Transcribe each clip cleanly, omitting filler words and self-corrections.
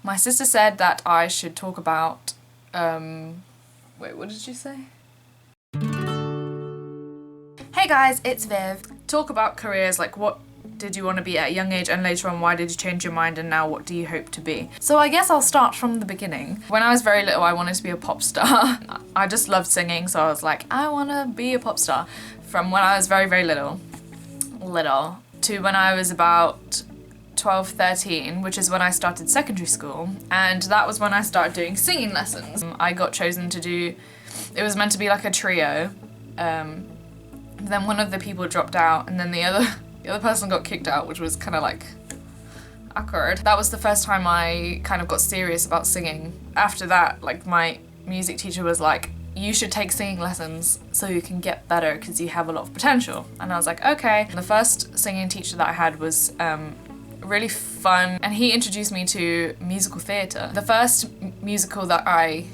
My sister said that I should talk about, wait, what did she say? Hey guys, it's Viv. Talk about careers, like what did you want to be at a young age, and later on why did you change your mind, and now what do you hope to be? So I guess I'll start from the beginning. When I was very little, I wanted to be a pop star. I just loved singing, so I was like, I want to be a pop star. From when I was very, very little to when I was about 12, 13, which is when I started secondary school, and that was when I started doing singing lessons. I got chosen to do, it was meant to be like a trio, then one of the people dropped out, and then the other person got kicked out, which was kind of like awkward. That was the first time I kind of got serious about singing. After that, like my music teacher was like, you should take singing lessons so you can get better because you have a lot of potential. And I was like, okay. And the first singing teacher that I had was really fun, and he introduced me to musical theatre. The first musical that I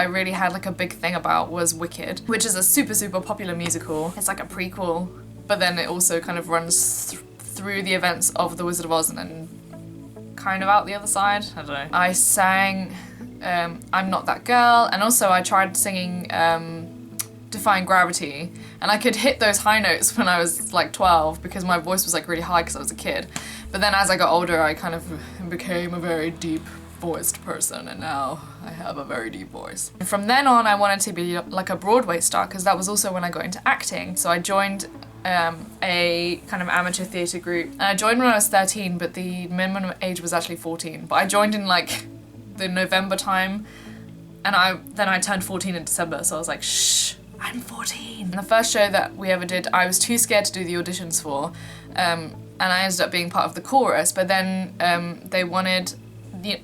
really had like a big thing about was Wicked, which is a super, super popular musical. It's like a prequel, but then it also kind of runs through the events of The Wizard of Oz and then kind of out the other side. I don't know. I sang I'm Not That Girl, and also I tried singing Defying Gravity, and I could hit those high notes when I was like 12 because my voice was like really high because I was a kid. But then as I got older, I kind of became a very deep voiced person, and now I have a very deep voice. And from then on, I wanted to be like a Broadway star because that was also when I got into acting. So I joined a kind of amateur theatre group, and I joined when I was 13, but the minimum age was actually 14. But I joined in like the November time, and then I turned 14 in December, so I was like, shh, I'm 14. And the first show that we ever did, I was too scared to do the auditions for, and I ended up being part of the chorus, but then they wanted the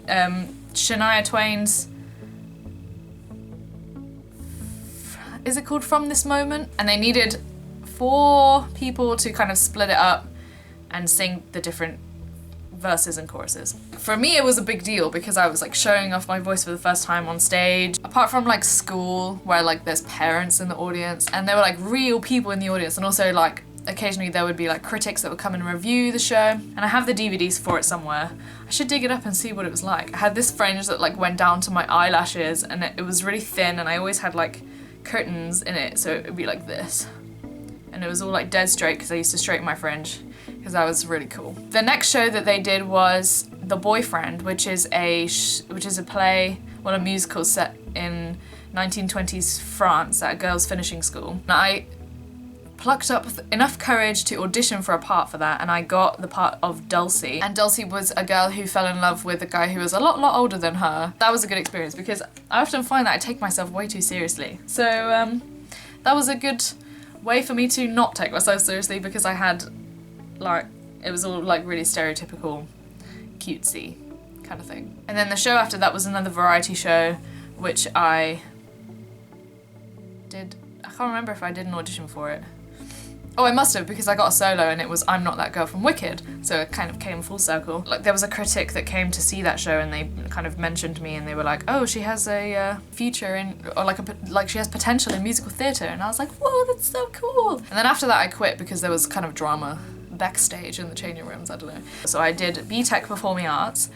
Shania Twain's, is it called From This Moment? And they needed 4 people to kind of split it up and sing the different verses and choruses. For me, it was a big deal because I was like showing off my voice for the first time on stage. Apart from like school, where like there's parents in the audience, and there were like real people in the audience, and also like occasionally there would be like critics that would come and review the show. And I have the DVDs for it somewhere. I should dig it up and see what it was like. I had this fringe that like went down to my eyelashes, and it was really thin, and I always had like curtains in it, so it would be like this. And it was all like dead straight because I used to straighten my fringe because that was really cool. The next show that they did was The Boyfriend, which is a play, well, a musical set in 1920s France at a girls' finishing school. And I plucked up enough courage to audition for a part for that, and I got the part of Dulcie. And Dulcie was a girl who fell in love with a guy who was a lot older than her. That was a good experience because I often find that I take myself way too seriously. So that was a good way for me to not take myself seriously because I had like, it was all like really stereotypical cutesy kind of thing. And then the show after that was another variety show, which I did, I can't remember if I did an audition for it. Oh, I must have, because I got a solo and it was I'm Not That Girl from Wicked, so it kind of came full circle. Like there was a critic that came to see that show and they kind of mentioned me and they were like, oh, she has a future in, or like she has potential in musical theatre, and I was like, whoa, that's so cool. And then after that I quit because there was kind of drama backstage in the changing rooms, I don't know. So I did BTEC Performing Arts,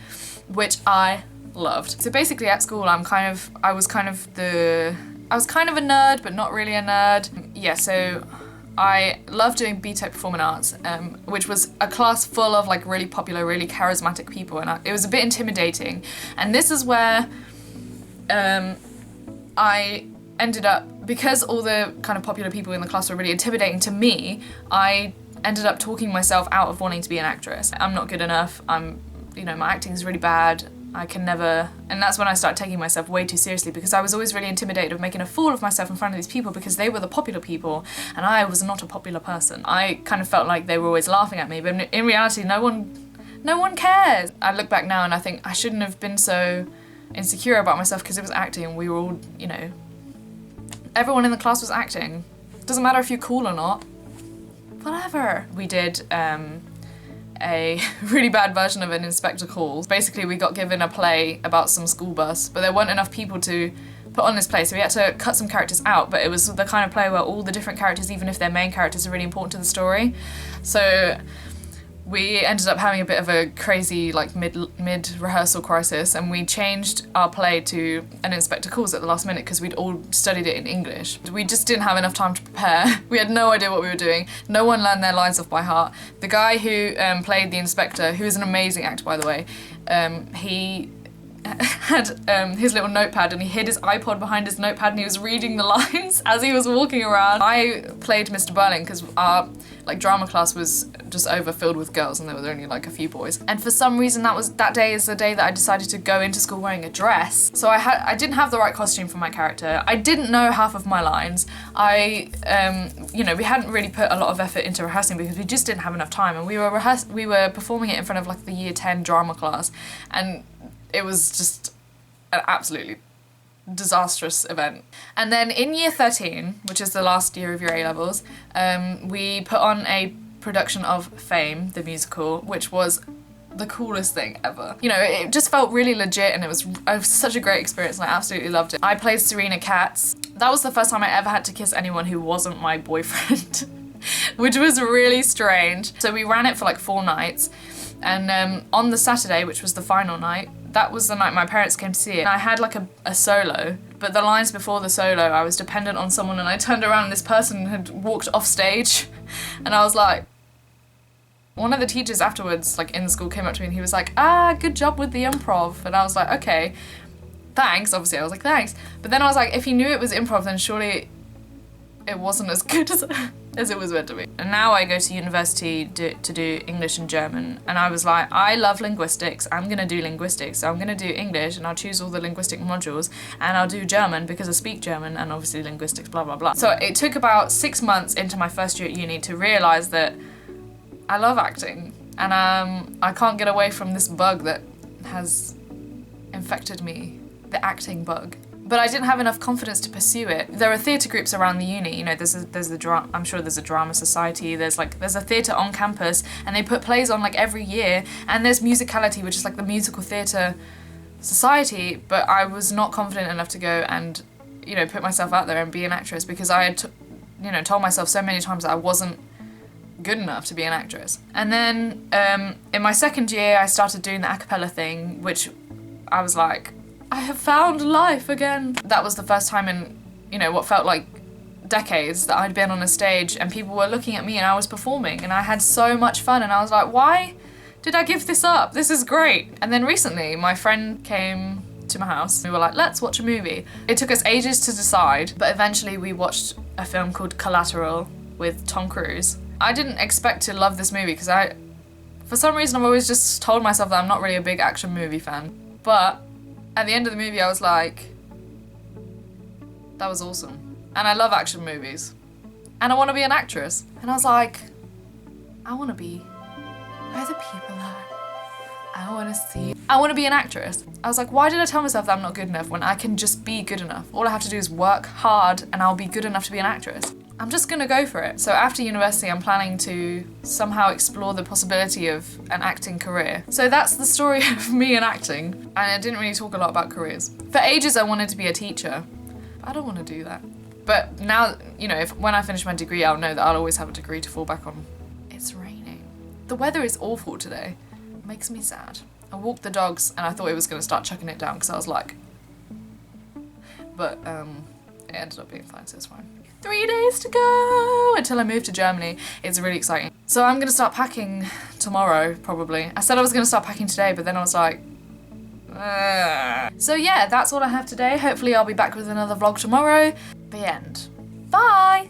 which I loved. So basically at school I was kind of a nerd, but not really a nerd. Yeah, so I loved doing BTEC Performing Arts, which was a class full of like really popular, really charismatic people, and it was a bit intimidating. And this is where I ended up, because all the kind of popular people in the class were really intimidating to me, I ended up talking myself out of wanting to be an actress. I'm not good enough, my acting is really bad, I can never, and that's when I started taking myself way too seriously because I was always really intimidated of making a fool of myself in front of these people because they were the popular people and I was not a popular person. I kind of felt like they were always laughing at me, but in reality no one cares. I look back now and I think I shouldn't have been so insecure about myself because it was acting and we were all, everyone in the class was acting. It doesn't matter if you're cool or not. Whatever. We did a really bad version of an Inspector Calls. Basically, we got given a play about some school bus, but there weren't enough people to put on this play, so we had to cut some characters out, but it was the kind of play where all the different characters, even if they're main characters, are really important to the story. So we ended up having a bit of a crazy like mid rehearsal crisis, and we changed our play to An Inspector Calls at the last minute because we'd all studied it in English. We just didn't have enough time to prepare. We had no idea what we were doing. No one learned their lines off by heart. The guy who played the inspector, who is an amazing actor by the way, he had his little notepad and he hid his iPod behind his notepad and he was reading the lines as he was walking around. I played Mr. Berlin because our like drama class was just overfilled with girls and there was only like a few boys. And for some reason that day is the day that I decided to go into school wearing a dress. So I didn't have the right costume for my character. I didn't know half of my lines. You know, we hadn't really put a lot of effort into rehearsing because we just didn't have enough time, and we were performing it in front of like the year 10 drama class, and it was just an absolutely disastrous event. And then in year 13, which is the last year of your A-levels, we put on a production of Fame, the musical, which was the coolest thing ever. You know, it just felt really legit and it was such a great experience and I absolutely loved it. I played Serena Katz. That was the first time I ever had to kiss anyone who wasn't my boyfriend, which was really strange. So we ran it for like 4 nights, and on the Saturday, which was the final night, that was the night my parents came to see it. And I had like a solo, but the lines before the solo, I was dependent on someone, and I turned around and this person had walked off stage and I was like, one of the teachers afterwards, like in the school, came up to me and he was like, good job with the improv. And I was like, okay, thanks. Obviously I was like, thanks. But then I was like, if he knew it was improv, then surely it wasn't as good as it was meant to be. And now I go to university to do English and German, and I was like, I love linguistics, I'm gonna do linguistics, so I'm gonna do English and I'll choose all the linguistic modules, and I'll do German because I speak German, and obviously linguistics, blah blah blah. So it took about 6 months into my first year at uni to realise that I love acting, and I can't get away from this bug that has infected me, the acting bug. But I didn't have enough confidence to pursue it. There are theatre groups around the uni, you know, I'm sure there's a drama society, there's a theatre on campus, and they put plays on like every year, and there's musicality, which is like the musical theatre society, but I was not confident enough to go and, you know, put myself out there and be an actress because I had, you know, told myself so many times that I wasn't good enough to be an actress. And then in my second year, I started doing the a cappella thing, which I was like, I have found life again. That was the first time in, you know, what felt like decades that I'd been on a stage and people were looking at me and I was performing, and I had so much fun, and I was like, why did I give this up? This is great. And then recently my friend came to my house. We were like, let's watch a movie. It took us ages to decide, but eventually we watched a film called Collateral with Tom Cruise. I didn't expect to love this movie because for some reason I've always just told myself that I'm not really a big action movie fan. But at the end of the movie I was like, that was awesome. And I love action movies. And I want to be an actress. And I was like, I want to be where the people are. I want to be an actress. I was like, why did I tell myself that I'm not good enough when I can just be good enough? All I have to do is work hard and I'll be good enough to be an actress. I'm just gonna go for it. So after university, I'm planning to somehow explore the possibility of an acting career. So that's the story of me and acting. And I didn't really talk a lot about careers. For ages, I wanted to be a teacher. But I don't want to do that. But now, you know, when I finish my degree, I'll know that I'll always have a degree to fall back on. It's raining. The weather is awful today. It makes me sad. I walked the dogs and I thought it was gonna start chucking it down because I was like, but it ended up being fine, so it's fine. 3 days to go until I move to Germany. It's really exciting. So I'm gonna start packing tomorrow, probably. I said I was gonna start packing today, but then I was like, So yeah, that's all I have today. Hopefully I'll be back with another vlog tomorrow. The end. Bye!